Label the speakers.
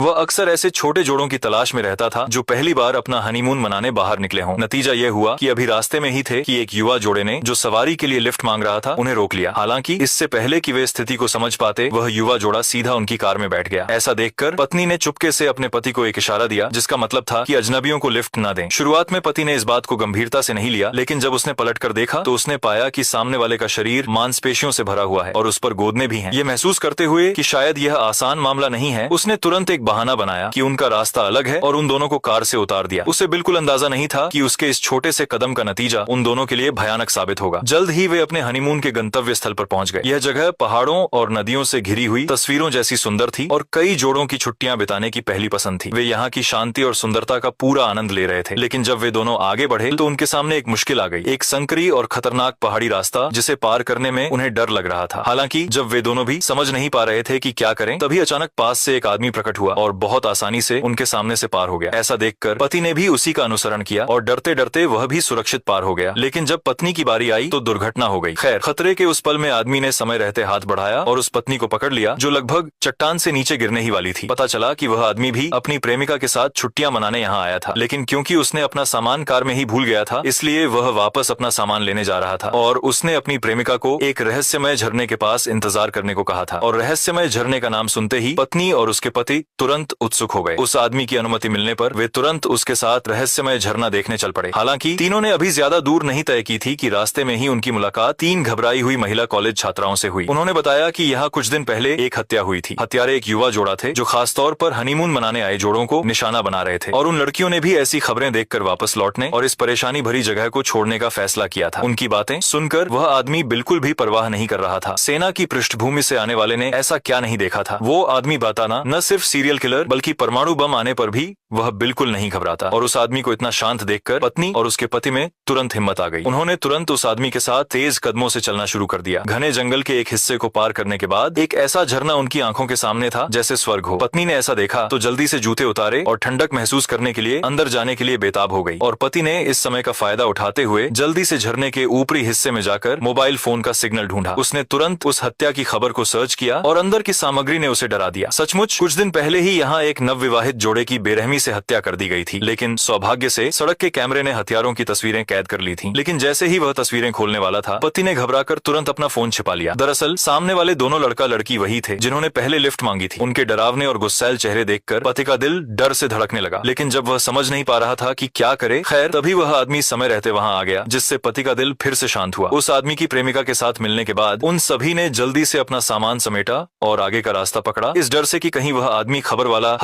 Speaker 1: वह अक्सर ऐसे छोटे जोड़ों की तलाश में रहता था जो पहली बार अपना हनीमून मनाने बाहर निकले हों। नतीजा यह हुआ कि अभी रास्ते में ही थे कि एक युवा जोड़े ने, जो सवारी के लिए लिफ्ट मांग रहा था, उन्हें रोक लिया। हालांकि इससे पहले कि वे स्थिति को समझ पाते, वह युवा जोड़ा सीधा उनकी कार में बैठ गया। ऐसा देखकर पत्नी ने चुपके से अपने पति को एक इशारा दिया, जिसका मतलब था कि अजनबियों को लिफ्ट न दें। शुरुआत में पति ने इस बात को गंभीरता से नहीं लिया, लेकिन जब उसने पलटकर देखा तो उसने पाया कि सामने वाले का शरीर मांसपेशियों से भरा हुआ है और उस पर गोदने भी हैं। ये महसूस करते हुए कि शायद यह आसान मामला नहीं है, उसने तुरंत एक बहाना बनाया कि उनका रास्ता अलग है और उन दोनों को कार से उतार दिया। उसे बिल्कुल अंदाजा नहीं था कि उसके इस छोटे से कदम का नतीजा उन दोनों के लिए भयानक साबित होगा। जल्द ही वे अपने हनीमून के गंतव्य स्थल पर पहुंच गए। यह जगह पहाड़ों और नदियों से घिरी हुई तस्वीरों जैसी सुंदर थी और कई जोड़ों की छुट्टियां बिताने की पहली पसंद थी। वे यहाँ की शांति और सुंदरता का पूरा आनंद ले रहे थे। लेकिन जब वे दोनों आगे बढ़े तो उनके सामने एक मुश्किल आ गई, एक संकरी और खतरनाक पहाड़ी रास्ता जिसे पार करने में उन्हें डर लग रहा था। हालांकि जब वे दोनों भी समझ नहीं पा रहे थे कि क्या करें, तभी अचानक पास से एक आदमी प्रकट हुआ और बहुत आसानी से उनके सामने से पार हो गया। ऐसा देखकर पति ने भी उसी का अनुसरण किया और डरते डरते वह भी सुरक्षित पार हो गया। लेकिन जब पत्नी की बारी आई तो दुर्घटना हो गई। खैर, खतरे के उस पल में आदमी ने समय रहते हाथ बढ़ाया और उस पत्नी को पकड़ लिया जो लगभग चट्टान से नीचे गिरने ही वाली थी। पता चला कि वह आदमी भी अपनी प्रेमिका के साथ छुट्टियां मनाने यहाँ आया था, लेकिन क्योंकि उसने अपना सामान कार में ही भूल गया था, इसलिए वह वापस अपना सामान लेने जा रहा था और उसने अपनी प्रेमिका को एक रहस्यमय झरने के पास इंतजार करने को कहा था। और रहस्यमय झरने का नाम सुनते ही पत्नी और उसके पति तुरंत उत्सुक हो गए। उस आदमी की अनुमति मिलने पर वे तुरंत उसके साथ रहस्यमय झरना देखने चल पड़े। हालांकि तीनों ने अभी ज्यादा दूर नहीं तय की थी कि रास्ते में ही उनकी मुलाकात तीन घबराई हुई महिला कॉलेज छात्राओं से हुई। उन्होंने बताया कि यहाँ कुछ दिन पहले एक हत्या हुई थी। हत्यारे एक युवा जोड़ा थे जो खासतौर पर हनीमून मनाने आए जोड़ों को निशाना बना रहे थे और उन लड़कियों ने भी ऐसी खबरें देखकर वापस लौटने और इस परेशानी भरी जगह को छोड़ने का फैसला किया था। उनकी बातें सुनकर वह आदमी बिल्कुल भी परवाह नहीं कर रहा था। सेना की पृष्ठभूमि से आने वाले ने ऐसा क्या नहीं देखा था। वो आदमी बताना न सिर्फ सीरियल किलर बल्कि परमाणु बम आने पर भी वह बिल्कुल नहीं घबराता। और उस आदमी को इतना शांत देखकर पत्नी और उसके पति में तुरंत हिम्मत आ गई। उन्होंने तुरंत उस आदमी के साथ तेज कदमों से चलना शुरू कर दिया। घने जंगल के एक हिस्से को पार करने के बाद एक ऐसा झरना उनकी आंखों के सामने था जैसे स्वर्ग हो। पत्नी ने ऐसा देखा तो जल्दी से जूते उतारे और ठंडक महसूस करने के लिए अंदर जाने के लिए बेताब हो गई। और पति ने इस समय का फायदा उठाते हुए जल्दी से झरने के ऊपरी हिस्से में जाकर मोबाइल फोन का सिग्नल ढूंढा। उसने तुरंत उस हत्या की खबर को सर्च किया और अंदर की सामग्री ने उसे डरा दिया। सचमुच कुछ दिन पहले ही यहाँ एक नवविवाहित जोड़े की बेरहमी से हत्या कर दी गई थी, लेकिन सौभाग्य से सड़क के कैमरे ने हथियारों की तस्वीरें कैद कर ली थीं। लेकिन जैसे ही वह तस्वीरें खोलने वाला था, पति ने घबराकर तुरंत अपना फोन छिपा लिया। दरअसल सामने वाले दोनों लड़का लड़की वही थे जिन्होंने पहले लिफ्ट मांगी थी। उनके डरावने और गुस्सैल चेहरे देखकर पति का दिल डर से धड़कने लगा, लेकिन जब वह समझ नहीं पा रहा था कि क्या करे, खैर तभी वह आदमी समय रहते वहां आ गया, जिससे पति का दिल फिर से शांत हुआ। उस आदमी की प्रेमिका के साथ मिलने के बाद उन सभी ने जल्दी से अपना सामान समेटा और आगे का रास्ता पकड़ा, इस डर से कि कहीं वह आदमी खबर वाला